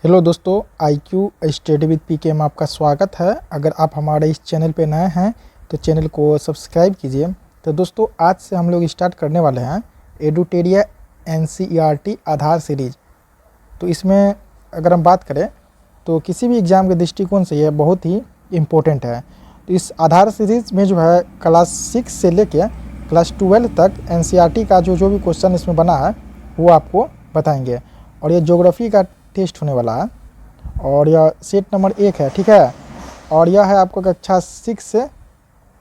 Hello दोस्तों, IQ study with पीके में आपका स्वागत है। अगर आप हमारे इस चैनल पे नए हैं तो चैनल को सब्सक्राइब कीजिए। तो दोस्तों, आज से हम लोग स्टार्ट करने वाले हैं एडुटेरिया NCERT आधार सीरीज। तो इसमें अगर हम बात करें तो किसी भी एग्ज़ाम के दृष्टिकोण से यह बहुत ही इम्पोर्टेंट है। तो इस आधार सीरीज़ में जो है क्लास 6 से लेके क्लास 12 तक NCERT का जो भी क्वेश्चन इसमें बना है वो आपको बताएंगे। और ये ज्योग्राफी का टेस्ट होने वाला है और यह सेट नंबर 1 है, ठीक है। और यह है आपको कक्षा 6 से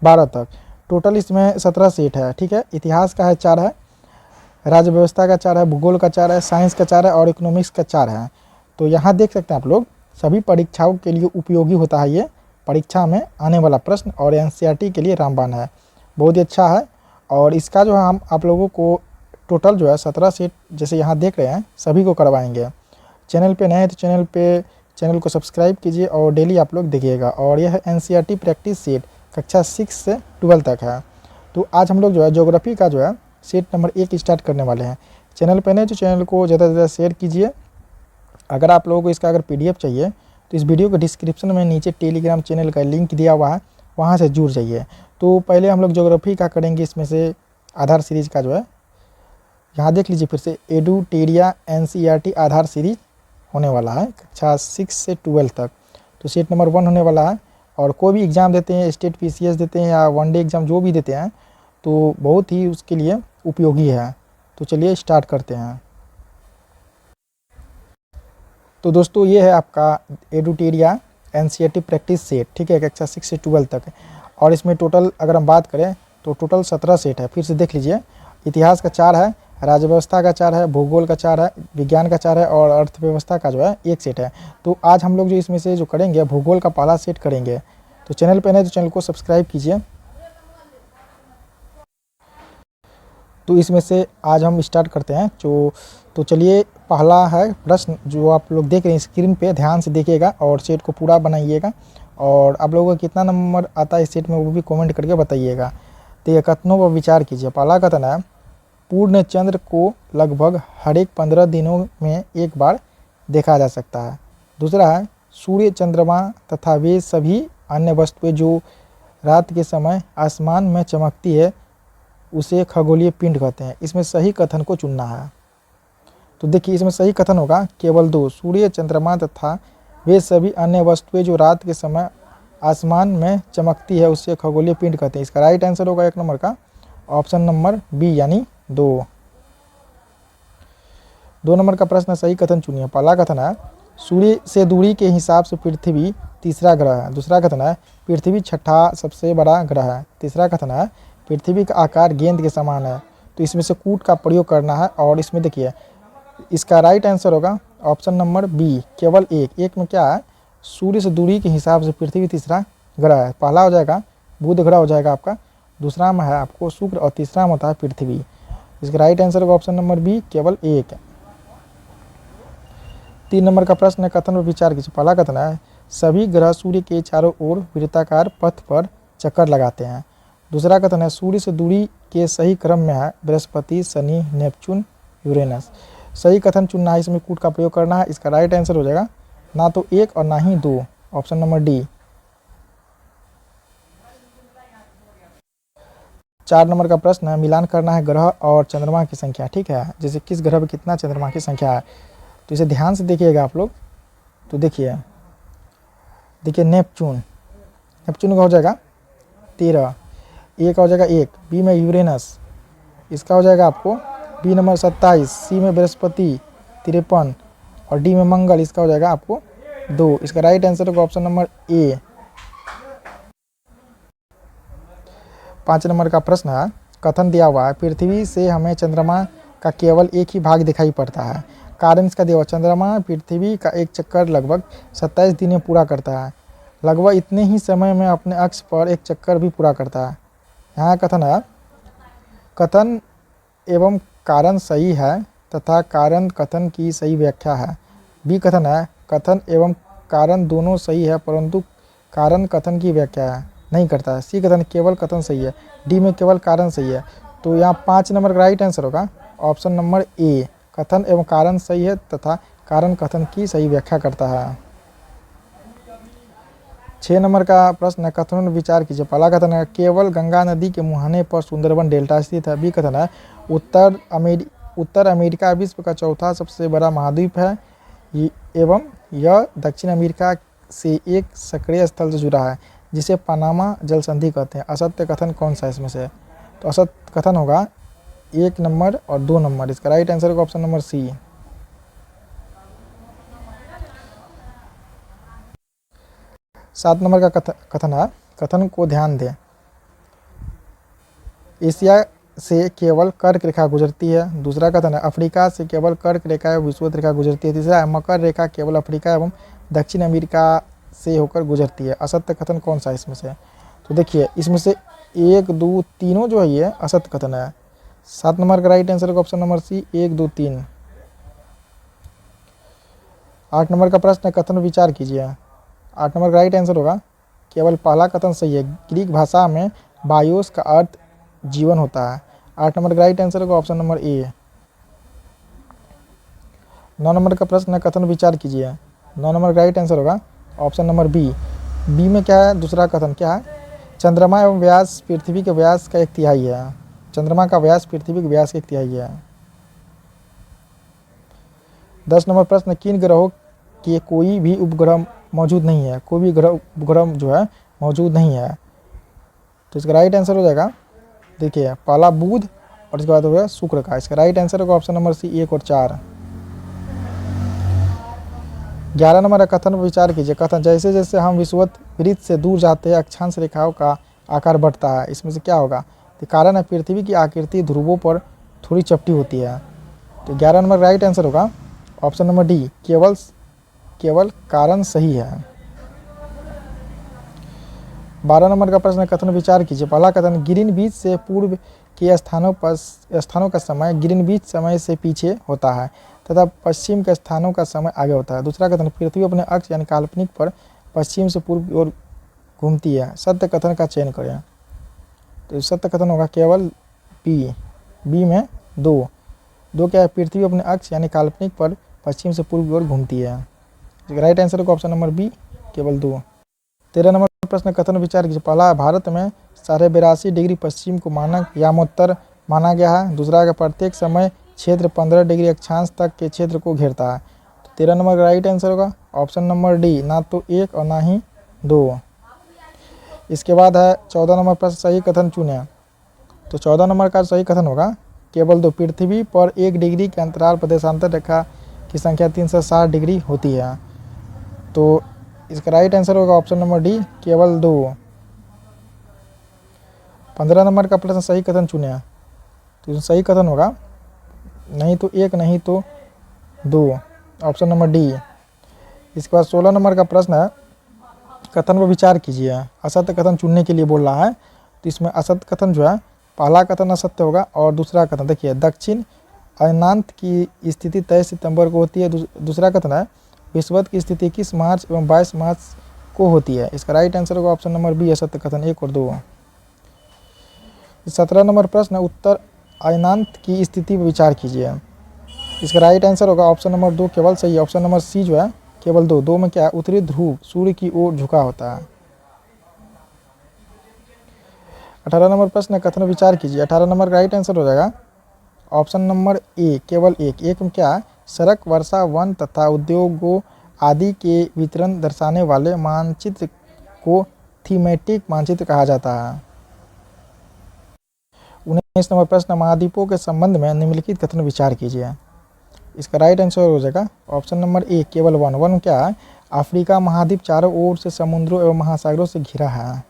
12 तक। टोटल इसमें 17 सेट है, ठीक है। इतिहास का है 4 है, राज्य व्यवस्था का 4 है, भूगोल का 4 है, साइंस का 4 है और इकोनॉमिक्स का 4 है। तो यहाँ देख सकते हैं आप लोग, सभी परीक्षाओं के लिए उपयोगी होता है ये परीक्षा में आने वाला प्रश्न। और NCERT के लिए रामबाण है, बहुत ही अच्छा है। और इसका जो है हम आप लोगों को टोटल जो है 17 सेट जैसे यहाँ देख रहे हैं सभी को करवाएंगे। चैनल पे नए हैं तो चैनल को सब्सक्राइब कीजिए और डेली आप लोग देखिएगा। और यह है NCERT प्रैक्टिस सेट कक्षा 6 से 12 तक है। तो आज हम लोग जो है ज्योग्राफी का जो है सेट नंबर 1 स्टार्ट करने वाले हैं। चैनल पे नए तो चैनल को ज़्यादा से ज़्यादा शेयर कीजिए। अगर आप लोगों को इसका अगर PDF चाहिए तो इस वीडियो के डिस्क्रिप्शन में नीचे टेलीग्राम चैनल का लिंक दिया हुआ है, वहाँ से जुड़ जाइए। तो पहले हम लोग ज्योग्राफी का करेंगे, इसमें से आधार सीरीज का जो है यहाँ देख लीजिए फिर से एडुटेरिया NCERT आधार सीरीज होने वाला है कक्षा 6 से 12 तक। तो सेट नंबर 1 होने वाला है। और कोई भी एग्ज़ाम देते हैं, स्टेट PCS देते हैं या वनडे एग्ज़ाम जो भी देते हैं तो बहुत ही उसके लिए उपयोगी है। तो चलिए स्टार्ट करते हैं। तो दोस्तों, ये है आपका एडुटेरिया NCERT प्रैक्टिस सेट, ठीक है, कक्षा 6 से 12 तक। और इसमें टोटल अगर हम बात करें तो टोटल 17 सेट है। फिर से देख लीजिए, इतिहास का 4 है, राज्य व्यवस्था का 4 है, भूगोल का 4 है, विज्ञान का 4 है और अर्थव्यवस्था का जो है 1 सेट है। तो आज हम लोग जो इसमें से जो करेंगे भूगोल का पहला सेट करेंगे। तो चैनल पे नहीं तो चैनल को सब्सक्राइब कीजिए। तो इसमें से आज हम स्टार्ट करते हैं। तो चलिए, पहला है प्रश्न जो आप लोग देख रहे हैं स्क्रीन पे, ध्यान से देखिएगा और सेट को पूरा बनाइएगा। और आप लोगों को कितना नंबर आता है इस सेट में वो भी कमेंट करके बताइएगा। तो ये कथनों पर विचार कीजिए। पहला कथन है, पूर्ण चंद्र को लगभग हर एक 15 दिनों में एक बार देखा जा सकता है। दूसरा है, सूर्य, चंद्रमा तथा वे सभी अन्य वस्तुएं जो रात के समय आसमान में चमकती है उसे खगोलीय पिंड कहते हैं। इसमें सही कथन को चुनना है। तो देखिए, इसमें सही कथन होगा केवल 2, सूर्य, चंद्रमा तथा वे सभी अन्य वस्तुएं जो रात के समय आसमान में चमकती है उसे खगोलीय पिंड कहते हैं। इसका राइट आंसर होगा 1 नंबर का ऑप्शन नंबर बी यानी 2। 2 नंबर का प्रश्न, सही कथन चुनिए। पहला कथन है, सूर्य से दूरी के हिसाब से पृथ्वी तीसरा ग्रह है। दूसरा कथन है, पृथ्वी छठा सबसे बड़ा ग्रह है। तीसरा कथन है, पृथ्वी का आकार गेंद के समान है। तो इसमें से कूट का प्रयोग करना है। और इसमें देखिए, इसका राइट आंसर होगा ऑप्शन नंबर बी केवल 1। 1 में क्या है, सूर्य से दूरी के हिसाब से पृथ्वी तीसरा ग्रह है। पहला हो जाएगा बुध ग्रह हो जाएगा आपका, दूसरा में है आपको शुक्र और तीसरा में होता है पृथ्वी। इसका राइट आंसर होगा ऑप्शन नंबर बी केवल 1। 3 नंबर का प्रश्न है, कथन पर विचार कीजिए। पहला कथन है, सभी ग्रह सूर्य के चारों ओर वृत्ताकार पथ पर चक्कर लगाते हैं। दूसरा कथन है, सूर्य से दूरी के सही क्रम में है बृहस्पति, शनि, नेपच्यून, यूरेनस। सही कथन चुनना है, इसमें कूट का प्रयोग करना है। इसका राइट आंसर हो जाएगा ना तो 1 और ना ही 2, ऑप्शन नंबर डी। 4 नंबर का प्रश्न है, मिलान करना है ग्रह और चंद्रमा की संख्या, ठीक है। जैसे किस ग्रह पर कितना चंद्रमा की संख्या है, तो इसे ध्यान से देखिएगा आप लोग। तो देखिए नेपच्यून का हो जाएगा 13, ए का हो जाएगा 1, बी में यूरेनस, इसका हो जाएगा आपको बी नंबर 27, सी में बृहस्पति 53 और डी में मंगल, इसका हो जाएगा आपको 2। इसका राइट आंसर होगा ऑप्शन नंबर ए। 5 नंबर का प्रश्न है, कथन दिया हुआ है, पृथ्वी से हमें चंद्रमा का केवल एक ही भाग दिखाई पड़ता है। कारण इसका दिया हुआ, चंद्रमा पृथ्वी का एक चक्कर लगभग 27 दिन में पूरा करता है। लगभग इतने ही समय में अपने अक्ष पर एक चक्कर भी पूरा करता है। यहाँ कथन है, कथन एवं कारण सही है तथा कारण कथन की सही व्याख्या है। बी कथन है, कथन एवं कारण दोनों सही है परंतु कारण कथन की व्याख्या नहीं करता है। सी कथन केवल कथन सही है। डी में केवल कारण सही है। तो यहाँ 5 नंबर का राइट आंसर होगा ऑप्शन नंबर ए, कथन एवं कारण सही है तथा कारण कथन की सही व्याख्या करता है। 6 नंबर का प्रश्न है, कथनों पर विचार कीजिए। पहला कथन है केवल गंगा नदी के मुहाने पर सुंदरबन डेल्टा स्थित है। बी कथन है उत्तर अमेरिका विश्व का चौथा सबसे बड़ा महाद्वीप है एवं यह दक्षिण अमेरिका से एक सक्रिय स्थल से जुड़ा है जिसे पनामा जल संधि कहते हैं। असत्य कथन कौन सा इसमें से? तो असत्य कथन होगा 1 नंबर और 2 नंबर। इसका राइट आंसर होगा ऑप्शन नंबर सी। 7 नंबर का कथन है, कथन को ध्यान दें। एशिया से केवल कर्क रेखा गुजरती है। दूसरा कथन है अफ्रीका से केवल कर्क रेखा एवं विषुवत रेखा गुजरती है। तीसरा है मकर रेखा केवल अफ्रीका एवं दक्षिण अमेरिका से होकर गुजरती है। असत्य कथन कौन सा इसमें से? तो देखिए इसमें से 1, 2, तीनों जो है ये असत्य कथन है। 7 नंबर का राइट आंसर होगा ऑप्शन नंबर सी 1, 2, 3। 8 नंबर का प्रश्न है, कथन विचार कीजिए। 8 नंबर का राइट आंसर होगा केवल पहला कथन सही है। ग्रीक भाषा में बायोस का अर्थ जीवन होता है। 8 नंबर का राइट आंसर होगा ऑप्शन नंबर ए। 9 नंबर का प्रश्न है, कथन विचार कीजिए। 9 नंबर का राइट आंसर होगा ऑप्शन नंबर बी। बी में क्या है? दूसरा कथन क्या है? चंद्रमा एवं व्यास पृथ्वी के व्यास का 1/3 है। चंद्रमा का व्यास पृथ्वी के व्यास का 1/3 है। 10 नंबर प्रश्न, किन ग्रहों के कोई भी उपग्रह मौजूद नहीं है? कोई भी उपग्रह जो है मौजूद नहीं है। तो इसका राइट आंसर हो जाएगा, देखिए पहला बुध और इसके बाद हो गया शुक्र का। इसका राइट आंसर होगा ऑप्शन नंबर सी 1 और 4। 11 नंबर का कथन पर विचार कीजिए। कथन जैसे जैसे हम विषुवत वृत्त से दूर जाते हैं अक्षांश रेखाओं का आकार बढ़ता है। इसमें से क्या होगा? तो कारण है पृथ्वी की आकृति ध्रुवों पर थोड़ी चपटी होती है। तो 11 नंबर राइट आंसर होगा ऑप्शन नंबर डी, केवल कारण सही है। 12 नंबर का प्रश्न, कथन विचार कीजिए। पहला कथन ग्रीनविच से पूर्व के स्थानों का समय ग्रीनविच समय से पीछे होता है तथा पश्चिम के स्थानों का समय आगे होता है। दूसरा कथन पृथ्वी अपने अक्ष यानी काल्पनिक पर पश्चिम से पूर्व की ओर घूमती है। सत्य कथन का चयन करें। तो सत्य कथन होगा केवल बी में 2 क्या है? पृथ्वी अपने अक्ष यानी काल्पनिक पर पश्चिम से पूर्व की ओर घूमती है। राइट आंसर होगा ऑप्शन नंबर बी, केवल 2। 13 नंबर प्रश्न, कथन विचार कीजिए। पहला, भारत में 82.5 डिग्री पश्चिम को मानक यामोत्तर माना गया है। दूसरा का प्रत्येक समय क्षेत्र 15 डिग्री अक्षांश तक के क्षेत्र को घेरता है। तो 13 नंबर का राइट आंसर होगा ऑप्शन नंबर डी, ना तो 1 और ना ही 2। इसके बाद है 14 नंबर प्रश्न, सही कथन चुने। तो 14 नंबर का सही कथन होगा केवल 2। पृथ्वी पर 1 डिग्री के अंतराल पर देशांतर रेखा की संख्या 360 डिग्री होती है। तो इसका राइट आंसर होगा ऑप्शन नंबर डी, केवल 2। 15 नंबर का प्रश्न, सही कथन चुने। तो सही कथन होगा नहीं तो 1 नहीं तो 2, ऑप्शन नंबर डी। इसके बाद 16 नंबर का प्रश्न है, कथन पर विचार कीजिए। असत्य कथन चुनने के लिए बोल रहा है। तो इसमें असत्य कथन जो है, पहला कथन असत्य होगा और दूसरा कथन देखिए दक्षिण अयनांत की स्थिति 23 सितंबर को होती है। दूसरा कथन है विषुवत की स्थिति 21 मार्च एवं 22 मार्च को होती है। इसका राइट आंसर होगा ऑप्शन नंबर बी, असत्य कथन 1 और 2। 17 नंबर प्रश्न, उत्तर अयनांत की स्थिति पर विचार कीजिए। इसका राइट आंसर होगा ऑप्शन नंबर 2, केवल सही। ऑप्शन नंबर सी जो है केवल 2 में क्या है? उत्तरी ध्रुव सूर्य की ओर झुका होता है। 18 नंबर प्रश्न, कथन विचार कीजिए। 18 नंबर का राइट आंसर हो जाएगा ऑप्शन नंबर ए, केवल 1 में क्या है? सड़क, वर्षा, वन तथा उद्योगों आदि के वितरण दर्शाने वाले मानचित्र को थीमेटिक मानचित्र कहा जाता है। 19 नंबर प्रश्न, महाद्वीपों के संबंध में निम्नलिखित कथन विचार कीजिए। इसका राइट आंसर हो जाएगा ऑप्शन नंबर ए, केवल 1 क्या है? अफ्रीका महाद्वीप चारों ओर से समुद्रों एवं महासागरों से घिरा है।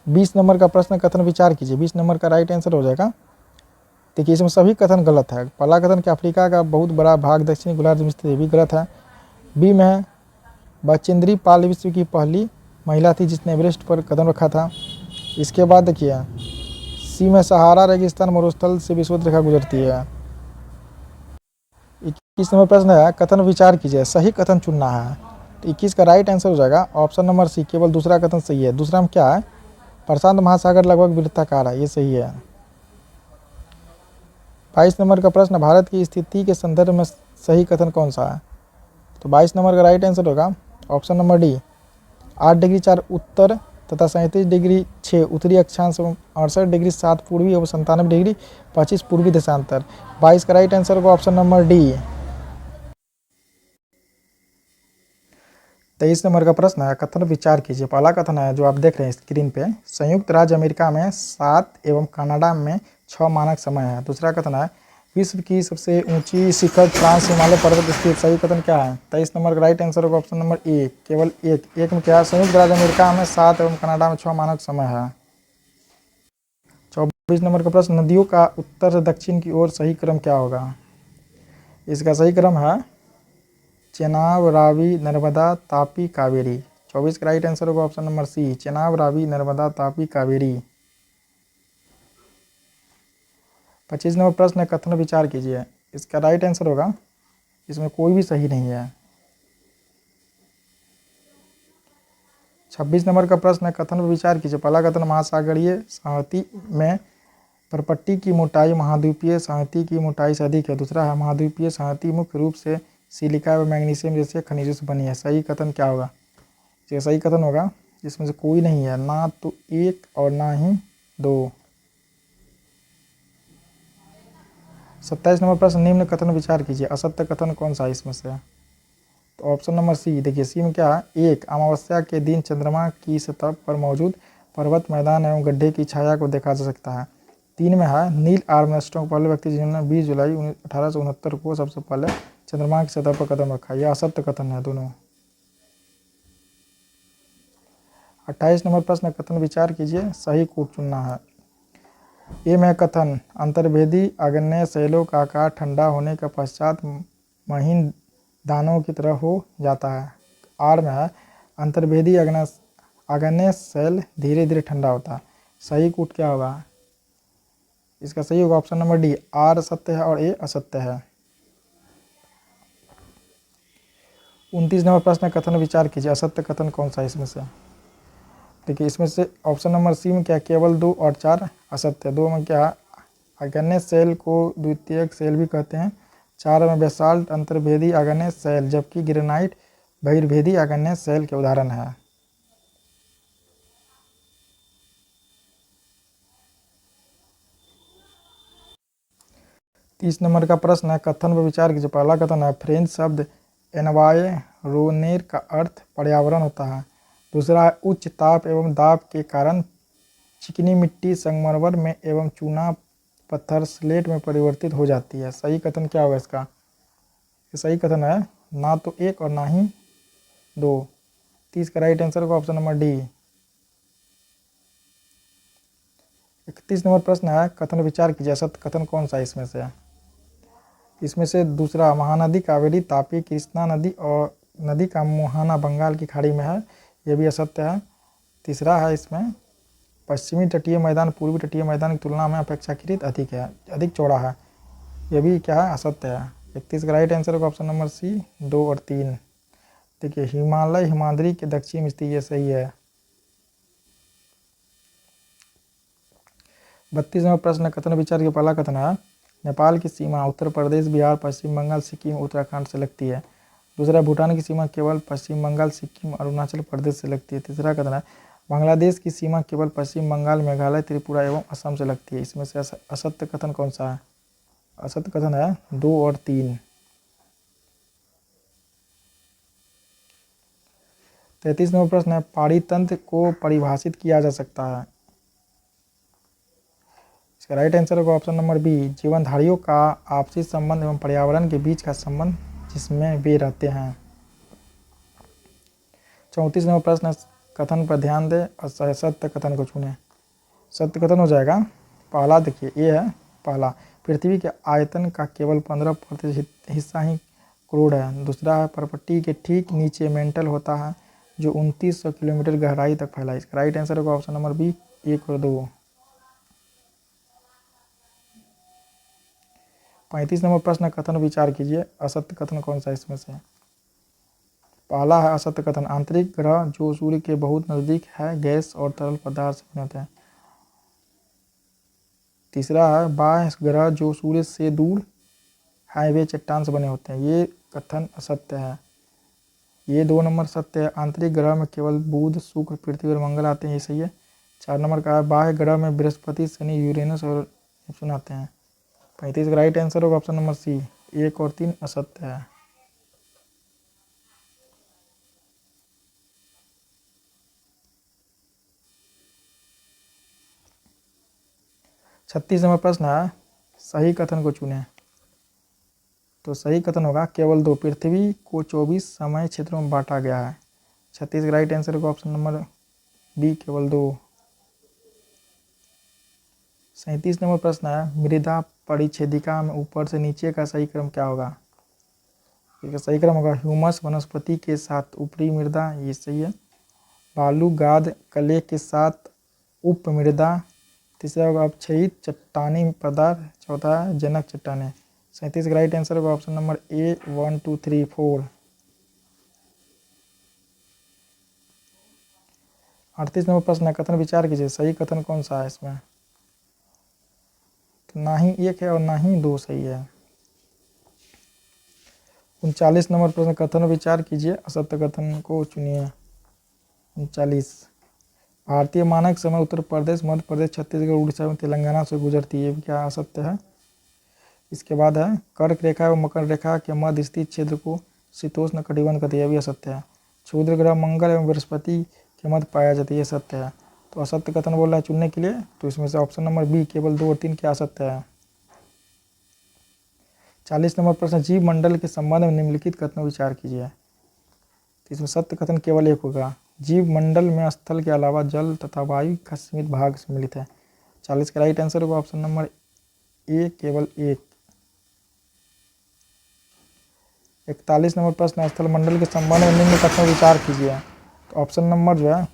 20 नंबर का प्रश्न, कथन विचार कीजिए। 20 नंबर का राइट आंसर हो जाएगा, देखिए इसमें सभी कथन गलत है। पहला कथन कि अफ्रीका का बहुत बड़ा भाग दक्षिणी गोलार्ध में स्थित है, भी गलत है। बी में है बचेंद्री पाल विश्व की पहली महिला थी जिसने एवरेस्ट पर कदम रखा था। इसके बाद देखिए सी में सहारा रेगिस्तान मरुस्थल से विषुवत रेखा गुजरती है। 21 नंबर प्रश्न है, कथन विचार कीजिए। सही कथन चुनना है। तो 21 का राइट आंसर हो जाएगा ऑप्शन नंबर सी, केवल दूसरा कथन सही है। दूसरा में क्या है? प्रशांत महासागर लगभग वृत्ताकार है, ये सही है। 22 नंबर का प्रश्न, भारत की स्थिति के संदर्भ में सही कथन कौन सा है? तो 22 नंबर का राइट आंसर होगा ऑप्शन नंबर डी, 8 डिग्री 4 उत्तर तथा 37 डिग्री 6 उत्तरी अक्षांश एवं 68 डिग्री 7 पूर्वी एवं 97 डिग्री 25 पूर्वी देशांतर। 22 का राइट आंसर होगा ऑप्शन नंबर डी। 23 नंबर का प्रश्न है, कथन विचार कीजिए। पहला कथन है जो आप देख रहे हैं स्क्रीन पे, संयुक्त राज्य अमेरिका में 7 एवं कनाडा में 6 मानक समय है। दूसरा कथन है, विश्व की सबसे ऊंची शिखर फ्रांस हिमालय पर्वत स्थित। सही कथन क्या है? 23 नंबर का राइट आंसर होगा ऑप्शन नंबर ए, केवल एक में क्या है, संयुक्त राज्य अमेरिका में 7 एवं कनाडा में 6 मानक समय है। 24 नंबर का प्रश्न, नदियों का उत्तर से दक्षिण की ओर सही क्रम क्या होगा? इसका सही क्रम है चेनाब, रावी, नर्मदा, तापी, कावेरी। 24 का राइट आंसर होगा option number C, Chenab, Ravi, Narmada, Tapi, Kaveri. 25 नंबर प्रश्न है, कथन विचार कीजिए। इसका राइट आंसर होगा, इसमें कोई भी सही नहीं है। 26 नंबर का प्रश्न है, कथन पर विचार कीजिए। पहला कथन, महासागरीय संहति में परपट्टी की मोटाई महाद्वीपीय संहति की मोटाई से अधिक है। दूसरा है, महाद्वीपीय संहति मुख्य रूप से सिलिका एवं मैग्नीशियम जैसे खनिजों से बनी है। सही कथन क्या होगा? ये सही कथन होगा, इसमें से कोई नहीं है, ना तो 1 और ना ही 2। 27 नंबर प्रश्न, निम्न कथन विचार कीजिए। असत्य कथन कौन सा है इसमें से? तो ऑप्शन नंबर सी, देखिए सी में क्या है, 1 अमावस्या के दिन चंद्रमा की सतह पर मौजूद पर्वत, मैदान एवं गड्ढे की छाया को देखा जा सकता है। 3 में है, नील आर्मस्ट्रांग पहले व्यक्ति जिन्होंने 20 जुलाई 1869 को सबसे पहले चंद्रमा की सतह पर कदम रखा। यह असत्य कथन है दोनों। 28 नंबर प्रश्न, कथन विचार कीजिए, सही कूट चुनना है। ए में कथन, अंतर्भेदी आग्नेय शैलों का आकार ठंडा होने के पश्चात महीन दानों की तरह हो जाता है। आर में है, अंतर्भेदी आग्नेय शैल धीरे धीरे ठंडा होता है। सही कूट क्या होगा? इसका सही होगा ऑप्शन नंबर डी, आर सत्य है और ए असत्य है। 29 नंबर प्रश्न, कथन विचार कीजिए। असत्य कथन कौन सा है इसमें से? देखिए इसमें से ऑप्शन नंबर सी में क्या, केवल 2 और 4 असत्य। 2 में क्या, आग्नेय शैल को द्वितीयक शैल भी कहते हैं। 4 में बेसाल्ट अंतर्भेदी आग्नेय शैल, जबकि ग्रेनाइट बहिर्भेदी आग्नेय शैल के उदाहरण है। तीस नंबर का प्रश्न है, कथन पर विचार कीजिए। पहला कथन है, फ्रेंच शब्द एनवायरोनेर का अर्थ पर्यावरण होता है। दूसरा है, उच्च ताप एवं दाब के कारण चिकनी मिट्टी संगमरमर में एवं चूना पत्थर स्लेट में परिवर्तित हो जाती है। सही कथन क्या होगा इसका? सही कथन है, ना तो 1 और ना ही 2। 30 का राइट आंसर होगा ऑप्शन नंबर डी। 31 नंबर प्रश्न है, कथन विचार कीजिए। असत्य कथन कौन सा है इसमें से? इसमें से दूसरा, महानदी कावेरी तापी कृष्णा नदी और नदी का मुहाना बंगाल की खाड़ी में है। यह भी असत्य है। तीसरा है, इसमें पश्चिमी तटीय मैदान पूर्वी तटीय मैदान की तुलना में अपेक्षाकृत अधिक चौड़ा है। यह भी क्या है, असत्य है। 31 का राइट आंसर होगा ऑप्शन नंबर सी, 2 और 3। देखिए हिमालय हिमाद्री के दक्षिण में स्थित, यह सही है। 32 नंबर प्रश्न, कथन विचार के पहला कथन है, नेपाल की सीमा उत्तर प्रदेश, बिहार, पश्चिम बंगाल, सिक्किम, उत्तराखंड से लगती है। दूसरा, भूटान की सीमा केवल पश्चिम बंगाल, सिक्किम, अरुणाचल प्रदेश से लगती है। तीसरा कथन है, बांग्लादेश की सीमा केवल पश्चिम बंगाल, मेघालय, त्रिपुरा एवं असम से लगती है। इसमें से असत्य कथन कौन सा है? असत्य कथन है 2 और 3। 33 नंबर प्रश्न है, पारितंत्र को परिभाषित किया जा सकता है। इसका राइट आंसर होगा ऑप्शन नंबर बी, जीवनधारियों का आपसी संबंध एवं पर्यावरण के बीच का संबंध जिसमें वे रहते हैं। 34 नंबर प्रश्न, कथन पर ध्यान दें और सत्य कथन को चुनें। सत्य कथन हो जाएगा, पहला देखिए ये है, पहला, पृथ्वी के आयतन का केवल 15% हिस्सा ही क्रोड है। दूसरा है, परपट्टी के ठीक नीचे मेंटल होता है जो 2900 किलोमीटर गहराई तक फैला है। इसका राइट आंसर होगा ऑप्शन नंबर बी, 1 और 2। 35 नंबर प्रश्न, कथन विचार कीजिए। असत्य कथन कौन सा इसमें से? पहला है असत्य कथन, आंतरिक ग्रह जो सूर्य के बहुत नजदीक है गैस और तरल पदार्थ से बने होते हैं। तीसरा है बाह्य ग्रह जो सूर्य से दूर हाईवे चट्टान से बने होते हैं, ये कथन असत्य है। ये 2 नंबर सत्य है। आंतरिक ग्रह में केवल बुध, शुक्र, पृथ्वी और मंगल आते हैं, ये सही है। 4 नंबर का है बाह्य ग्रह में बृहस्पति, शनि, यूरेनस और नेपच्यून आते हैं। 35 का राइट आंसर होगा ऑप्शन नंबर सी, 1 और 3 असत्य है। छत्तीस नंबर प्रश्न है सही कथन को चुने। तो सही कथन होगा केवल 2, पृथ्वी को 24 समय क्षेत्रों में बांटा गया है। 36 का राइट आंसर होगा ऑप्शन नंबर बी, केवल 2। 37 नंबर प्रश्न है मृदा परिच्छेदिका में ऊपर से नीचे का सही क्रम क्या होगा। इसका सही क्रम होगा ह्यूमस वनस्पति के साथ ऊपरी मृदा, ये सही है। बालू गाद कले के साथ उप मृदा। तीसरा होगा अपक्षयित चट्टानी पदार्थ। चौथा है जनक चट्टाने। 37 का राइट आंसर होगा ऑप्शन नंबर ए, 1, 2, 3, 4। 38 नंबर प्रश्न है कथन विचार कीजिए, सही कथन कौन सा है इसमें। तो ना ही 1 है और ना ही 2 सही है। 39 नंबर प्रश्न कथन विचार कीजिए, असत्य कथन को चुनिए। 39 भारतीय मानक समय उत्तर प्रदेश, मध्य प्रदेश, छत्तीसगढ़, उड़ीसा एवं तेलंगाना से गुजरती है, क्या असत्य है। इसके बाद है कर्क रेखा एवं मकर रेखा के मध्य स्थित क्षेत्र को शीतोष्ण कटिबंध कहते हैं, भी असत्य है। क्षुद्र ग्रह मंगल एवं बृहस्पति के मध्य पाया जाता है, ये सत्य है। तो असत्य कथन बोल रहा है चुनने के लिए, तो इसमें से ऑप्शन नंबर बी, केवल 2 और 3 क्या असत्य है। 40 नंबर प्रश्न जीव मंडल के संबंध में निम्नलिखित कथनों विचार कीजिए। तो इसमें सत्य कथन केवल 1 होगा, जीव मंडल में स्थल के अलावा जल तथा वायु का सीमित भाग सम्मिलित है। 40 का राइट आंसर होगा ऑप्शन नंबर ए, केवल 1। 41 नंबर प्रश्न स्थल मंडल के संबंध में निम्न कथनों विचार कीजिए। तो ऑप्शन नंबर जो है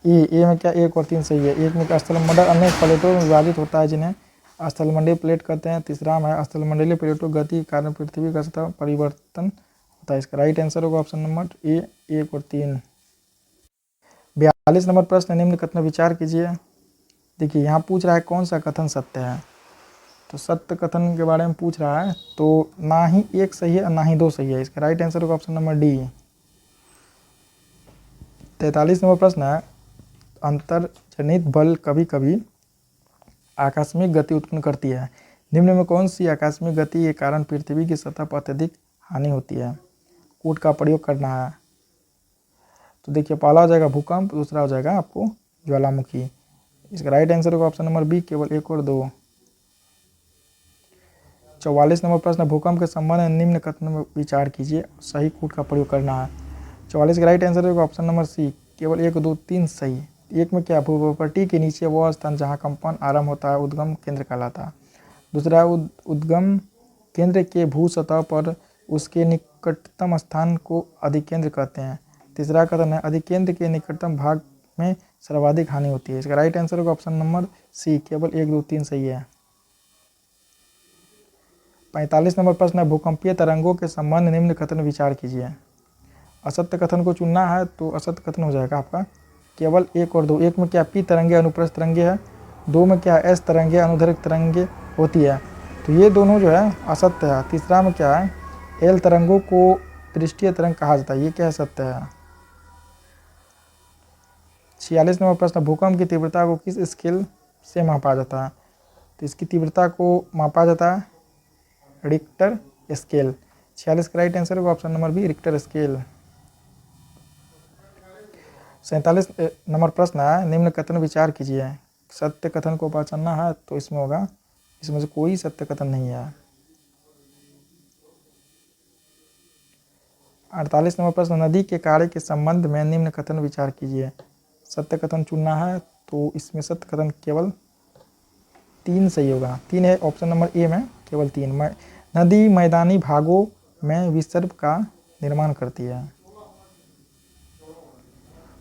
ए में क्या 1 और 3 सही है। 1 में क्या स्थल मंडल अनेक प्लेटों में विभाजित होता है जिन्हें स्थलमंडलीय प्लेट कहते हैं। तीसरा में है स्थलमंडलीय प्लेटों गति के कारण पृथ्वी का सतह परिवर्तन होता है। इसका राइट आंसर होगा ऑप्शन नंबर ए, 1 और 3। 42 नंबर प्रश्न निम्न कथन विचार कीजिए। देखिए यहाँ पूछ रहा है कौन सा कथन सत्य है। तो सत्य कथन के बारे में पूछ रहा है, तो ना ही 1 सही है और ना ही 2 सही है। इसका राइट आंसर होगा ऑप्शन नंबर डी। 43 नंबर प्रश्न है अंतर्जनित बल कभी कभी आकस्मिक गति उत्पन्न करती है, निम्न में कौन सी आकस्मिक गति के कारण पृथ्वी की सतह पर अत्यधिक हानि होती है। कूट का प्रयोग करना है। तो देखिए पहला हो जाएगा भूकंप, दूसरा हो जाएगा आपको ज्वालामुखी। इसका राइट आंसर होगा ऑप्शन नंबर बी, केवल 1 और 2। 44 नंबर प्रश्न भूकंप के संबंध में निम्न कथन में विचार कीजिए, सही कूट का प्रयोग करना है। 44 का राइट आंसर होगा ऑप्शन नंबर सी, केवल 1, 2, 3 सही। 1 में क्या भूपट्टी के नीचे वह स्थान जहाँ कंपन आरंभ होता है उद्गम केंद्र कहलाता है। दूसरा उद्गम केंद्र के भू सतह पर उसके निकटतम स्थान को अधिकेंद्र कहते हैं। तीसरा कथन है अधिकेंद्र के निकटतम भाग में सर्वाधिक हानि होती है। इसका राइट आंसर होगा ऑप्शन नंबर सी, केवल 1, 2, 3 सही है। 45 नंबर प्रश्न है भूकंपीय तरंगों के संबंध निम्न कथन विचार कीजिए। असत्य कथन को चुनना है, तो असत्य कथन हो जाएगा आपका केवल 1 और 2। 1 में क्या पी तरंगे अनुप्रस्थ तरंगे है। 2 में क्या एस तरंगे अनुदैर्घ्य तरंगे होती है, तो ये दोनों जो है असत्य है। तीसरा में क्या है एल तरंगों को पृष्ठीय तरंग कहा जाता है, ये क्या सत्य है। 46 नंबर प्रश्न भूकंप की तीव्रता को किस स्केल से मापा जाता है। तो इसकी तीव्रता को मापा जाता है रिक्टर स्केल। 46 का राइट आंसर होगा option number B, Richter scale. 47 नंबर प्रश्न है निम्न कथन विचार कीजिए। सत्य कथन को पहचानना है, तो इसमें होगा इसमें से कोई सत्य कथन नहीं है। 48 नंबर प्रश्न नदी के कार्य के संबंध में निम्न कथन विचार कीजिए। सत्य कथन चुनना है, तो इसमें सत्य कथन केवल 3 सही होगा। 3 है ऑप्शन नंबर ए में, केवल 3। नदी मैदानी भागों में विसर्प का निर्माण करती है।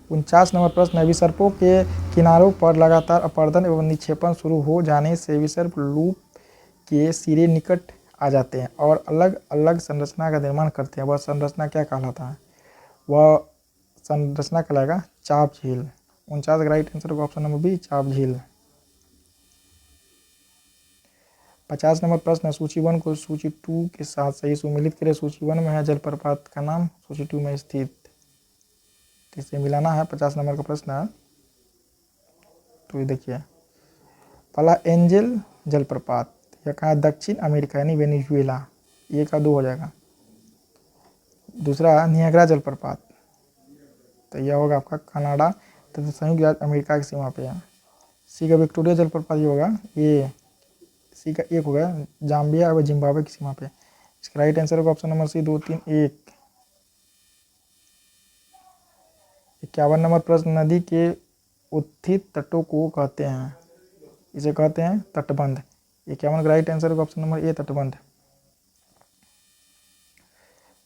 49 नंबर प्रश्न है विसर्पों के किनारों पर लगातार अपर्दन एवं निक्षेपण शुरू हो जाने से विसर्प लूप के सिरे निकट आ जाते हैं और अलग अलग संरचना का निर्माण करते हैं। वह संरचना क्या कहलाता है। वह संरचना कहलाएगा चाप झील। 49 का राइट आंसर होगा ऑप्शन नंबर बी, चाप झील। 50 नंबर प्रश्न है, सूची 1 को सूची 2 के साथ सही सुमेलित करें। सूची 1 में है जलप्रपात का नाम, सूची 2 में स्थित, इसे मिलाना है। 50 नंबर का प्रश्न है। तो ये देखिए, पहला एंजल जलप्रपात, यह कहाँ, दक्षिण अमेरिका यानी वेनेजुएला, ये का 2 हो जाएगा। दूसरा नियाग्रा जलप्रपात, तो यह होगा आपका कनाडा तथा संयुक्त राज्य अमेरिका की सीमा पे है। सी का विक्टोरिया जलप्रपात ये होगा, ये सी का 1 हो गया, जाम्बिया और जिम्बाब्वे की सीमा पे। इसका राइट आंसर होगा ऑप्शन नंबर सी, 2, 3, 1। 51 नंबर प्रश्न, नदी के उत्थित तटों को कहते हैं, इसे कहते हैं तटबंध। 51 का राइट आंसर होगा ऑप्शन नंबर ए, तटबंध।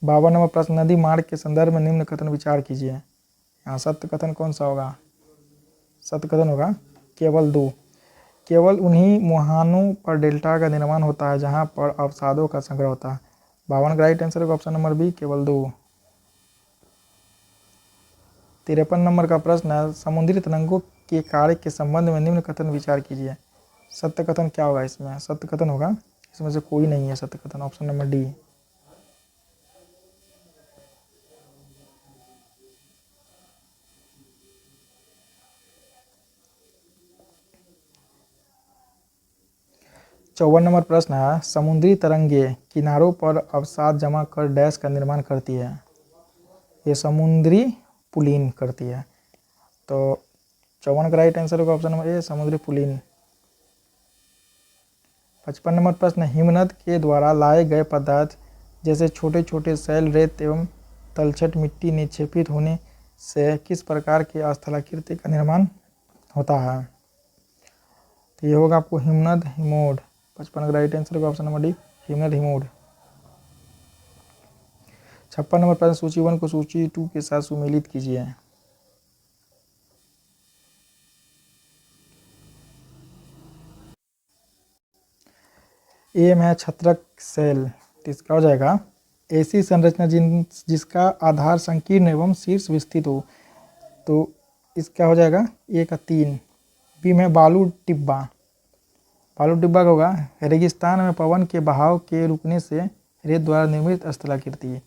52 नंबर प्रश्न, नदी मार्ग के संदर्भ में निम्न कथन विचार कीजिए। यहाँ सत्य कथन कौन सा होगा? सत्य कथन होगा केवल 2। केवल उन्हीं मुहानों पर डेल्टा का निर्माण होता है जहाँ पर अवसादों का संग्रह होता है। 52 का राइट आंसर होगा ऑप्शन नंबर बी, केवल 2। 53 नंबर का प्रश्न है, समुद्री तरंगों के कार्य के संबंध में निम्न कथन विचार कीजिए। सत्य कथन क्या होगा इसमें? सत्य कथन होगा, इसमें से कोई नहीं है सत्य कथन, ऑप्शन नंबर डी। चौवन नंबर प्रश्न है, समुद्री तरंगे किनारों पर अवसाद जमा कर डैश का निर्माण करती है। ये समुद्री पुलिन करती है। तो 54 का राइट आंसर होगा ऑप्शन नंबर ए, समुद्री पुलिन। 55 नंबर प्रश्न, हिमनद के द्वारा लाए गए पदार्थ जैसे छोटे छोटे शैल, रेत एवं तलछट मिट्टी निक्षेपित होने से किस प्रकार के स्थलाकृति का निर्माण होता है? तो ये होगा आपको हिमनद, हिमोड। 55 का राइट आंसर होगा ऑप्शन नंबर डी, हिमनद, हिमोड। 56 नंबर प्रश्न, सूची 1 को सूची 2 के साथ सुमेलित कीजिए। ए में है छत्रक सेल, तो इसका हो जाएगा ऐसी संरचना जिसका आधार संकीर्ण एवं शीर्ष विस्तृत हो, तो इसका हो जाएगा ए का 3। बी में बालू टिब्बा, बालू टिब्बा का होगा रेगिस्तान में पवन के बहाव के रुकने से रेत द्वारा निर्मित स्थलाकृति।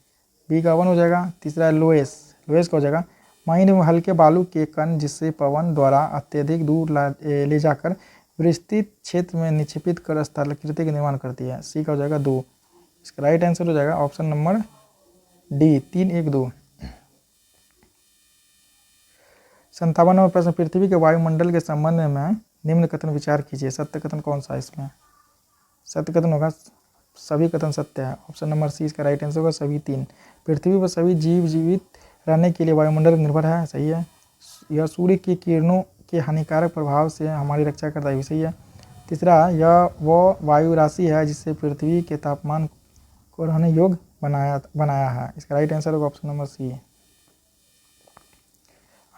बी का 1 हो जाएगा। तीसरा लोएस, लोएस का हो जाएगा महीन एवं हल्के बालू के कण जिससे पवन द्वारा अत्यधिक दूर ले जाकर विस्तृत क्षेत्र में निक्षेपित कर स्थलाकृति का निर्माण करती है। सी का हो जाएगा 2। इसका राइट आंसर हो जाएगा ऑप्शन नंबर डी, 3, 1, 2। 57 नंबर प्रश्न, पृथ्वी के वायुमंडल के संबंध में निम्न कथन विचार कीजिए। सत्य कथन कौन सा है इसमें? सत्य कथन होगा सभी कथन सत्य है, ऑप्शन नंबर सी इसका राइट आंसर होगा सभी 3। पृथ्वी पर सभी जीव जीवित रहने के लिए वायुमंडल निर्भर है, सही है। यह सूर्य की किरणों के हानिकारक प्रभाव से हमारी रक्षा करता है, भी सही है। तीसरा, यह वो वायु राशि है जिससे पृथ्वी के तापमान को रहने योग्य बनाया है। इसका राइट आंसर होगा ऑप्शन नंबर सी।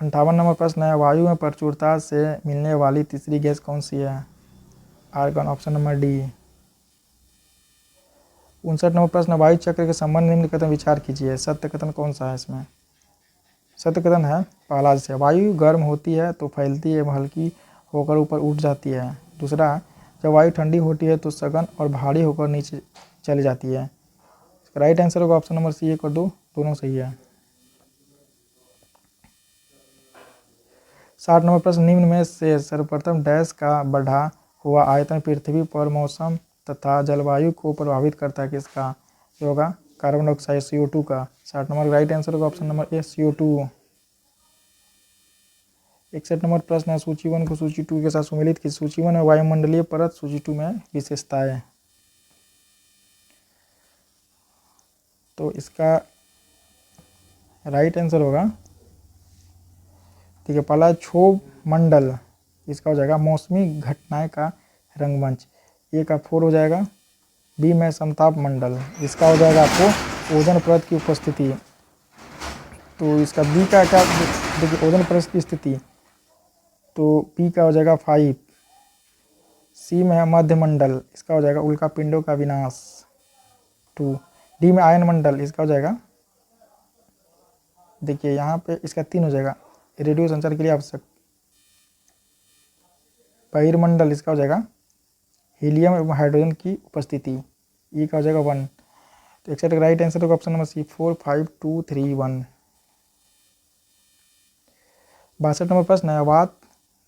58 नंबर प्रश्न है, वायु में प्रचुरता से मिलने वाली तीसरी गैस कौन सी है? Argon, option number D. 59 नंबर प्रश्न, वायु चक्र के संबंध में निम्न कथन विचार कीजिए। सत्य कथन कौन सा है इसमें? सत्य कथन है पहला, जैसे वायु गर्म होती है तो फैलती है, हल्की होकर ऊपर उठ जाती है। दूसरा, जब वायु ठंडी होती है तो सघन और भारी होकर नीचे चली जाती है। इसका राइट आंसर होगा ऑप्शन नंबर सी, 1 और 2 दोनों सही है। 60 नंबर प्रश्न, निम्न में से सर्वप्रथम डैश का बढ़ा हुआ आयतन पृथ्वी पर मौसम तथा जलवायु को प्रभावित करता है, किसका? ये होगा कार्बन डाइऑक्साइड, CO2 का। 60 नंबर राइट आंसर होगा option number A, CO2। 61 number प्रश्न है, सूची 1 को सूची 2 के साथ सुमेलित की। सूची 1 में वायुमंडलीय परत, सूची 2 में विशेषताएं। तो इसका राइट आंसर होगा, ठीक है, पहला क्षोभ मंडल, इसका हो जाएगा मौसमी घटनाएं का रंगमंच, ए का 4 हो जाएगा। बी में समताप मंडल, इसका हो जाएगा आपको ओजोन परत की उपस्थिति। तो इसका बी का क्या, देखिए ओजोन परत की स्थिति, तो बी का हो जाएगा 5। सी में है मध्य मंडल, इसका हो जाएगा उल्का पिंडों का विनाश, 2। डी में आयन मंडल, इसका हो जाएगा, देखिए यहाँ पे इसका 3 हो जाएगा, रेडियो संचार के लिए आवश्यक। बहिर्मंडल, इसका हो जाएगा हीलियम एवं हाइड्रोजन की उपस्थिति। ई का हो जाएगा 1। तो एक्सेप्ट राइट आंसर होगा ऑप्शन नंबर सी 4 5 2 3 1। 62 नंबर प्रश्न है, अवात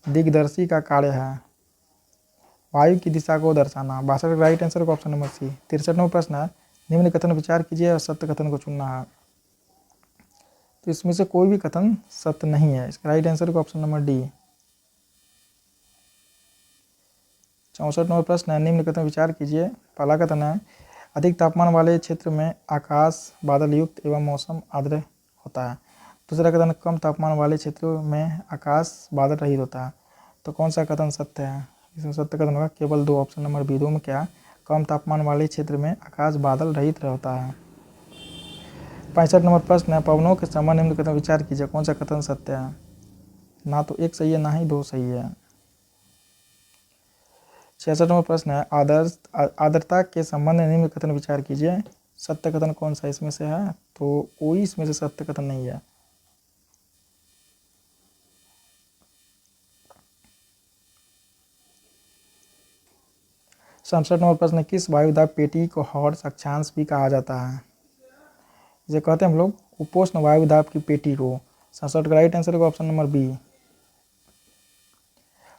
दिग्दर्शी का कार्य है वायु की दिशा को दर्शाना। 62 राइट आंसर होगा ऑप्शन नंबर सी। 63 नंबर प्रश्न है, निम्न कथन विचार कीजिए और सत्य कथन को चुनना है। तो इसमें से कोई भी कथन सत्य नहीं है, इसका राइट आंसर होगा ऑप्शन नंबर डी। 64 नंबर प्रश्न है, निम्न कथन विचार कीजिए। पहला कथन है, अधिक तापमान वाले क्षेत्र में आकाश बादल युक्त एवं मौसम आर्द्र होता है। दूसरा कथन, कम तापमान वाले क्षेत्रों में आकाश बादल रहित होता है। तो कौन सा कथन सत्य है? इसमें सत्य कथन होगा केवल 2, ऑप्शन नंबर बी। 2 में क्या, कम तापमान वाले क्षेत्र में आकाश बादल रहित होता है। 65 नंबर प्रश्न है, पवनों के समान निम्न कथन विचार कीजिए, कौन सा कथन सत्य है? ना तो 1 सही है ना ही 2 सही है। 66 नंबर प्रश्न है, आर्द्रता के संबंध में निम्न कथन विचार कीजिए, सत्य कथन कौन सा इसमें से है? तो कोई इसमें से सत्य कथन नहीं है। 67 नंबर प्रश्न, किस वायुदाब पेटी को हॉर्स अक्षांश भी कहा जाता है? इसे कहते हैं हम लोग उपोष्ण वायुदाब की पेटी को। 67 का राइट आंसर होगा ऑप्शन नंबर बी।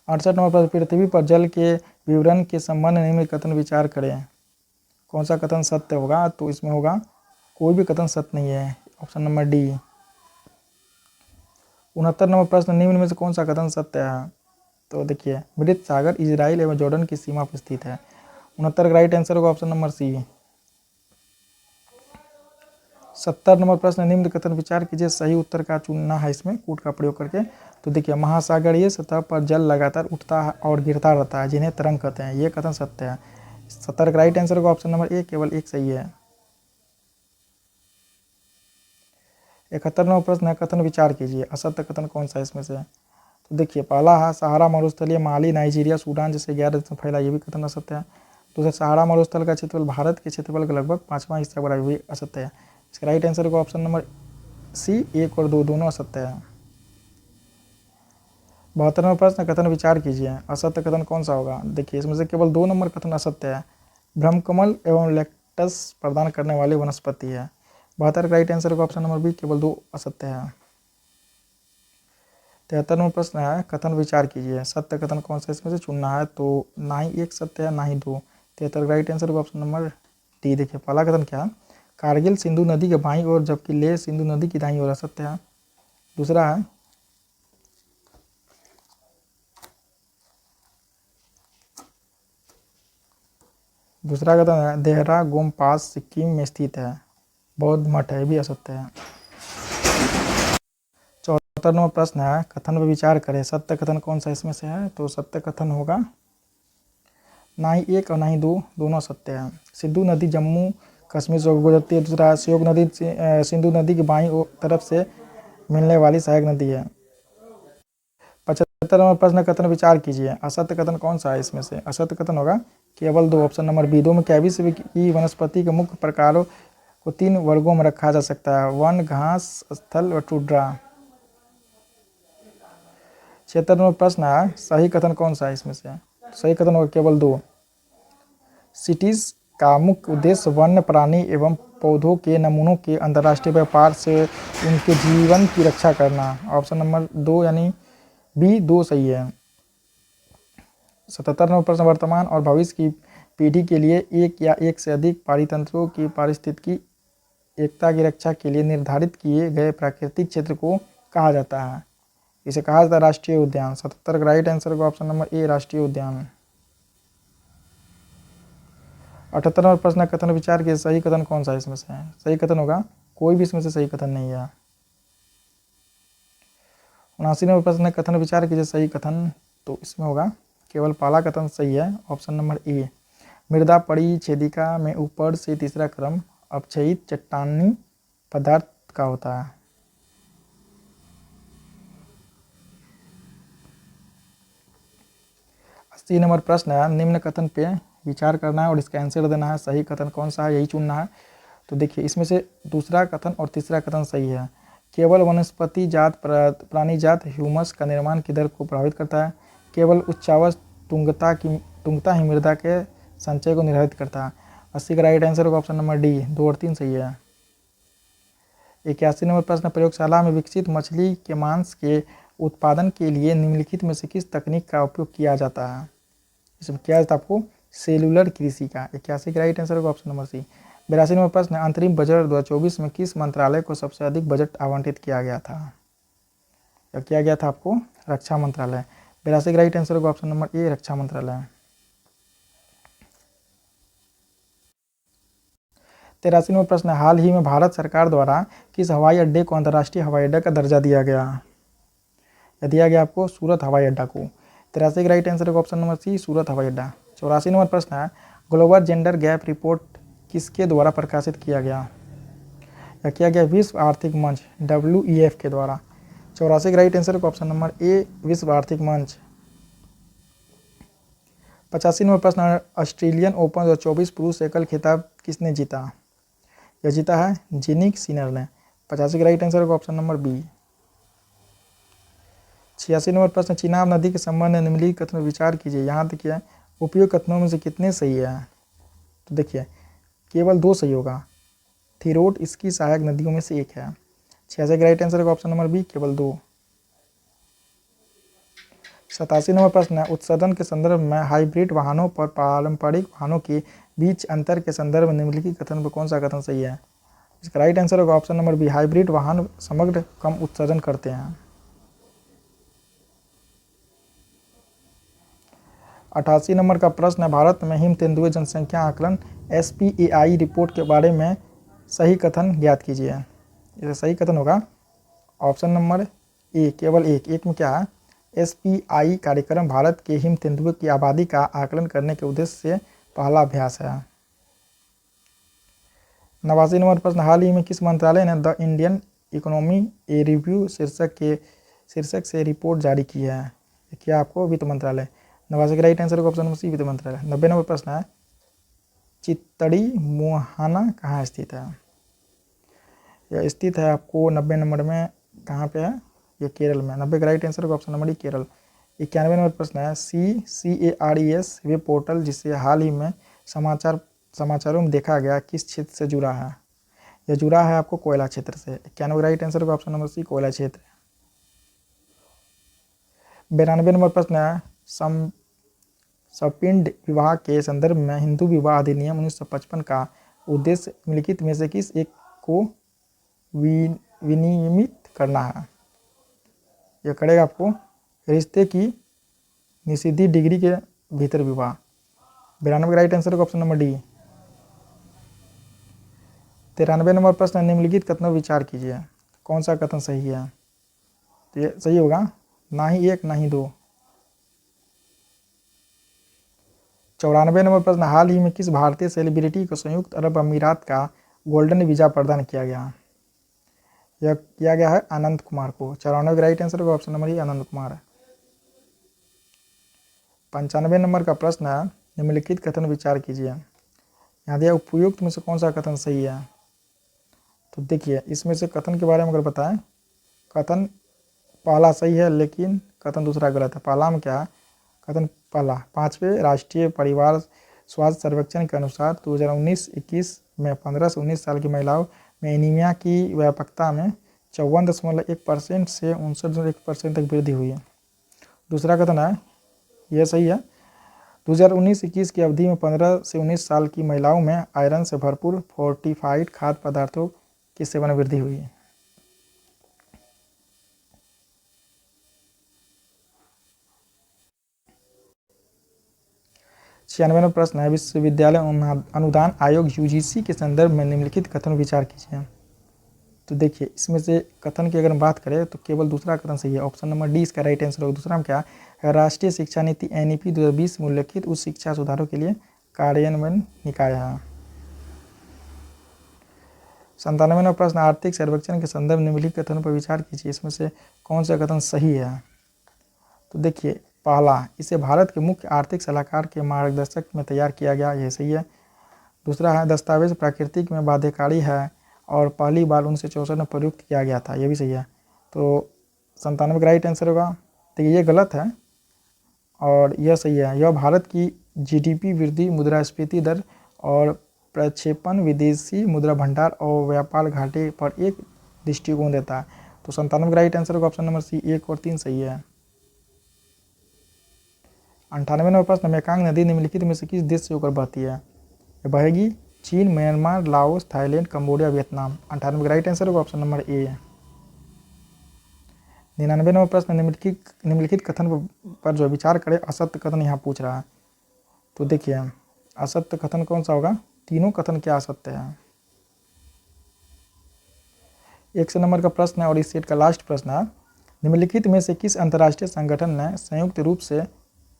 68 नंबर प्रश्न, पृथ्वी पर जल के विवरण के संबंध में निम्न कथन विचार करें, कौन सा कथन सत्य होगा? तो इसमें होगा कोई भी कथन सत्य नहीं है, ऑप्शन नंबर डी। 69 नंबर प्रश्न, निम्न में से कौन सा कथन सत्य है? तो देखिए, मृत सागर इजराइल एवं जॉर्डन की सीमा पर स्थित है। 69 का राइट आंसर होगा ऑप्शन नंबर सी। 70 नंबर प्रश्न, निम्न कथन विचार कीजिए, सही उत्तर का चुनना है इसमें कूट का प्रयोग करके। तो देखिए, महासागरीय सतह पर जल लगातार उठता और गिरता रहता है जिन्हें तरंग कहते हैं, ये कथन सत्य है। 70 का राइट आंसर होगा ऑप्शन नंबर ए, केवल 1 सही है। 71 नंबर प्रश्न है, कथन विचार कीजिए, असत्य कथन कौन सा है इसमें से? तो देखिए, पहला है सहारा मरुस्थलीय माली नाइजीरिया सूडान जैसे 11 देशों में फैला, ये भी कथन असत्य है। दूसरा, सहारा मरुस्थल का क्षेत्रफल भारत के क्षेत्रफल का लगभग 5वां हिस्सा बड़ा, भी असत्य है। इसका राइट आंसर होगा ऑप्शन नंबर सी, 1 और 2 दोनों असत्य है। 72 नंबर प्रश्न, कथन विचार कीजिए, असत्य कथन कौन सा होगा? देखिए, इसमें से केवल 2 नंबर कथन असत्य है, ब्रह्मकमल एवं लेक्टस प्रदान करने वाली वनस्पति है। 72 का राइट आंसर होगा ऑप्शन नंबर बी, केवल 2 असत्य है। 73 नंबर प्रश्न है, कथन विचार कीजिए, सत्य कथन कौन सा इसमें से चुनना है? तो ना ही 1 सत्य है ना ही 2। 73 का राइट आंसर होगा ऑप्शन नंबर डी। देखिए, पहला कथन क्या, कारगिल सिंधु नदी के बाईं ओर जबकि लेह सिंधु नदी की दाईं ओर, असत्य है। दूसरा है, दूसरा कथन है, देहरा गोम पास सिक्किम में स्थित है, बौद्ध मठ है, भी असत्य है। 74 नंबर प्रश्न है, कथन पर विचार करें, सत्य कथन कौन सा इसमें से है? तो सत्य कथन होगा ना ही 1 और ना ही 2 दोनों सत्य है। सिंधु नदी जम्मू कश्मीर से गुजरती है। दूसरा, श्योक नदी सिंधु नदी की बाईं तरफ से मिलने वाली सहायक नदी है। 75 नंबर प्रश्न, कथन विचार कीजिए, असत्य कथन कौन सा है इसमें से? असत्य कथन होगा केवल 2, ऑप्शन नंबर बी। 2 में कैबिस की वनस्पति के मुख्य प्रकारों को 3 वर्गों में रखा जा सकता है, वन, घास, स्थल और टुड्रा। 76 नंबर प्रश्न है, सही कथन कौन सा है इसमें से? सही कथन होगा केवल 2, सिटीज का मुख्य उद्देश्य वन्य प्राणी एवं पौधों के नमूनों के अंतर्राष्ट्रीय व्यापार से उनके जीवन की रक्षा करना, ऑप्शन नंबर 2 यानी बी 2 सही है। 77 नंबर प्रश्न, वर्तमान और भविष्य की पीढ़ी के लिए एक या एक से अधिक पारितंत्रों की पारिस्थितिकी एकता की रक्षा के लिए निर्धारित किए गए प्राकृतिक क्षेत्र को कहा जाता है? इसे कहा जाता है राष्ट्रीय उद्यान। 77 का राइट आंसर होगा ऑप्शन नंबर ए, राष्ट्रीय उद्यान। 78 नंबर प्रश्न, कथन विचार के सही कथन कौन सा इसमें से है? सही कथन होगा कोई भी इसमें से सही कथन नहीं है। 79 नंबर प्रश्न, कथन विचार कीजिए, सही कथन, तो इसमें होगा केवल पहला कथन सही है, ऑप्शन नंबर ए। मृदा परिच्छेदिका में ऊपर से तीसरा क्रम अपक्षयित चट्टानी पदार्थ का होता है। 80 नंबर प्रश्न है, निम्न कथन पे विचार करना है और इसका आंसर देना है, सही कथन कौन सा है यही चुनना है। तो देखिए, इसमें से दूसरा कथन और तीसरा कथन सही है। केवल वनस्पति जात प्राणी जात ह्यूमस का निर्माण की दर को प्रभावित करता है। केवल उच्चावच तुंगता की टूंगता ही मृदा के संचय को निर्धारित करता है। 80 का राइट आंसर होगा ऑप्शन नंबर डी, 2 और 3 सही है। 81 नंबर प्रश्न, प्रयोगशाला में विकसित मछली के मांस के उत्पादन के लिए निम्नलिखित में से किस तकनीक का उपयोग किया जाता है? इसमें क्या जाता है आपको? सेलुलर कृषि का। 81 का राइट आंसर होगा ऑप्शन नंबर सी। 82 नंबर प्रश्न, अंतरिम बजट 2024 में किस मंत्रालय को सबसे अधिक बजट आवंटित किया गया था? या किया गया था आपको? रक्षा मंत्रालय। 82 का राइट आंसर होगा ऑप्शन नंबर ए, रक्षा मंत्रालय। 83 नंबर प्रश्न, हाल ही में भारत सरकार द्वारा किस हवाई अड्डे को अंतर्राष्ट्रीय हवाई अड्डा का दर्जा दिया गया? या दिया गया आपको सूरत हवाई अड्डा को। 83 का राइट आंसर होगा ऑप्शन नंबर सी, सूरत हवाई अड्डा। 84 नंबर प्रश्न है, ग्लोबल जेंडर गैप रिपोर्ट किसके द्वारा प्रकाशित किया गया? या किया गया विश्व आर्थिक मंच WEF के द्वारा। 84 का राइट आंसर होगा ऑप्शन नंबर ए, विश्व आर्थिक मंच। 85 नंबर प्रश्न, ऑस्ट्रेलियन ओपन 2024 पुरुष एकल खिताब किसने जीता? यह जीता है जेनिक सिनर ने। 85 का राइट आंसर होगा ऑप्शन नंबर बी। 86 नंबर प्रश्न, चिनाब नदी के संबंध में निम्नलिखित कथनों पर विचार कीजिए। यहाँ देखिए उपयुक्त कथनों में से कितने सही है? तो देखिए केवल 2 सही होगा। थिरोट इसकी सहायक नदियों में से एक है। 86 का राइट आंसर होगा ऑप्शन नंबर बी, केवल 2। 87 नंबर प्रश्न है, उत्सर्जन के संदर्भ में हाइब्रिड वाहनों पर पारंपरिक वाहनों के बीच अंतर के संदर्भ में निम्नलिखित कथन पर कौन सा कथन सही है? इसका राइट आंसर होगा ऑप्शन नंबर बी, हाइब्रिड वाहन समग्र कम उत्सर्जन करते हैं। 88 नंबर का प्रश्न है, भारत में हिम तेंदुए जनसंख्या आकलन SPAI रिपोर्ट के बारे में सही कथन ज्ञात कीजिए। ये सही कथन होगा ऑप्शन नंबर ए, केवल एक में क्या है? SPAI कार्यक्रम भारत के हिम तेंदुए की आबादी का आकलन करने के उद्देश्य से पहला अभ्यास है। 89 नंबर प्रश्न, हाल ही में किस मंत्रालय ने the Indian economy a review शीर्षक से रिपोर्ट जारी की है? क्या आपको? वित्त मंत्रालय। 89 का राइट आंसर होगा ऑप्शन नंबर सी, वित्त मंत्रालय। 90 नंबर प्रश्न है, चित्तड़ी मुहाना कहाँ स्थित है? यह स्थित है आपको 90 नंबर में कहाँ पे है? ये केरल में। 90 का राइट आंसर होगा option number D, Kerala. 91 number प्रश्न है, CCARES वेब पोर्टल जिसे हाल ही में समाचारों में देखा गया किस क्षेत्र से जुड़ा है? यह जुड़ा है आपको कोयला क्षेत्र से। 91 का राइट आंसर होगा ऑप्शन नंबर सी, कोयला क्षेत्र। 92 नंबर प्रश्न है, सपिंड विवाह के संदर्भ में हिंदू विवाह अधिनियम 1955 का उद्देश्य निम्नलिखित में से किस एक को विनियमित करना है? यह करेगा आपको रिश्ते की निषिद्ध डिग्री के भीतर विवाह। 92 का राइट आंसर होगा ऑप्शन नंबर डी। 93 नंबर प्रश्न, निम्नलिखित कथनों पर विचार कीजिए, कौन सा कथन सही है? तो ये सही होगा, ना ही 1 ना ही 2। 94 नंबर प्रश्न, हाल ही में किस भारतीय सेलिब्रिटी को संयुक्त अरब अमीरात का गोल्डन वीजा प्रदान किया गया? यह किया गया है अनंत कुमार को। 94 का राइट आंसर होगा option number A, Anant Kumar. 95 number का प्रश्न है, निम्नलिखित कथन विचार कीजिए। यहाँ दिया उपयुक्त में से कौन सा कथन सही है? तो देखिए इसमें से कथन के बारे में अगर बताएं, कथन पहला सही है लेकिन कथन दूसरा गलत है। पहला में क्या है? कथन पहला, 5वें राष्ट्रीय परिवार स्वास्थ्य सर्वेक्षण के अनुसार 2019-21 में 15 से 19 साल की महिलाओं में एनीमिया की व्यापकता में 54.1% से 59.1% तक वृद्धि हुई है। दूसरा कथन है, यह सही है, 2019-21 की अवधि में 15 से 19 साल की महिलाओं में आयरन से भरपूर फोर्टिफाइड खाद्य पदार्थों के सेवन में वृद्धि हुई है। छियानवे प्रश्न है, विश्वविद्यालय अनुदान आयोग UGC के संदर्भ में निम्नलिखित कथन विचार कीजिए। तो देखिए इसमें से कथन की अगर हम बात करें तो केवल दूसरा कथन सही है, ऑप्शन नंबर डी इसका राइट आंसर होगा। दूसरा में क्या है? राष्ट्रीय शिक्षा नीति NEP 2020 में उल्लेखित उच्च शिक्षा सुधारों के लिए कार्यान्वयन निकाय है। 97वां प्रश्न, आर्थिक सर्वेक्षण के संदर्भ में निम्नलिखित कथनों पर विचार कीजिए, इसमें से कौन सा कथन सही है? तो देखिए पहला, इसे भारत के मुख्य आर्थिक सलाहकार के मार्गदर्शक में तैयार किया गया, यह सही है। दूसरा है, दस्तावेज प्राकृतिक में बाध्यकारी है और पहली बार 1964 में प्रयुक्त किया गया था, यह भी सही है। तो 97 का राइट आंसर होगा। देखिए ये गलत है और यह सही है। यह भारत की जीडीपी वृद्धि, मुद्रास्फीति दर और प्रक्षेपण विदेशी मुद्रा भंडार और व्यापार घाटे पर एक दृष्टिकोण देता है। तो 97 का राइट आंसर होगा ऑप्शन नंबर सी, 1 और 3 सही है। 98 नंबर प्रश्न, मेकांग नदी निम्नलिखित में से किस देश से होकर बहती है? ये बहेगी चीन, Myanmar, Laos, Thailand, Cambodia, Vietnam. 98 का राइट आंसर होगा ऑप्शन नंबर ए। 99 नंबर प्रश्न, निम्नलिखित कथन पर जो विचार करे असत्य कथन यहाँ पूछ रहा है। तो देखिए असत्य कथन कौन सा होगा? तीनों कथन क्या असत्य है? 100 नंबर का प्रश्न है और इस सेट का लास्ट प्रश्न है, निम्नलिखित में से किस अंतर्राष्ट्रीय संगठन ने संयुक्त रूप से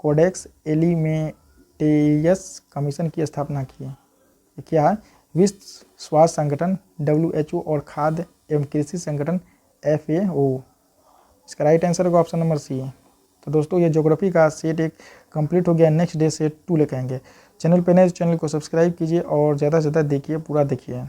कोडेक्स एलिमेंटेरियस कमीशन की स्थापना की? ये क्या है? विश्व स्वास्थ्य संगठन, WHO और खाद्य एवं कृषि संगठन FAO। इसका राइट आंसर होगा ऑप्शन नंबर सी। तो दोस्तों ये ज्योग्राफी का सेट एक कंप्लीट हो गया। नेक्स्ट डे सेट 2 लेकर आएंगे। चैनल पे नए चैनल को सब्सक्राइब कीजिए और ज़्यादा से ज़्यादा देखिए, पूरा देखिए।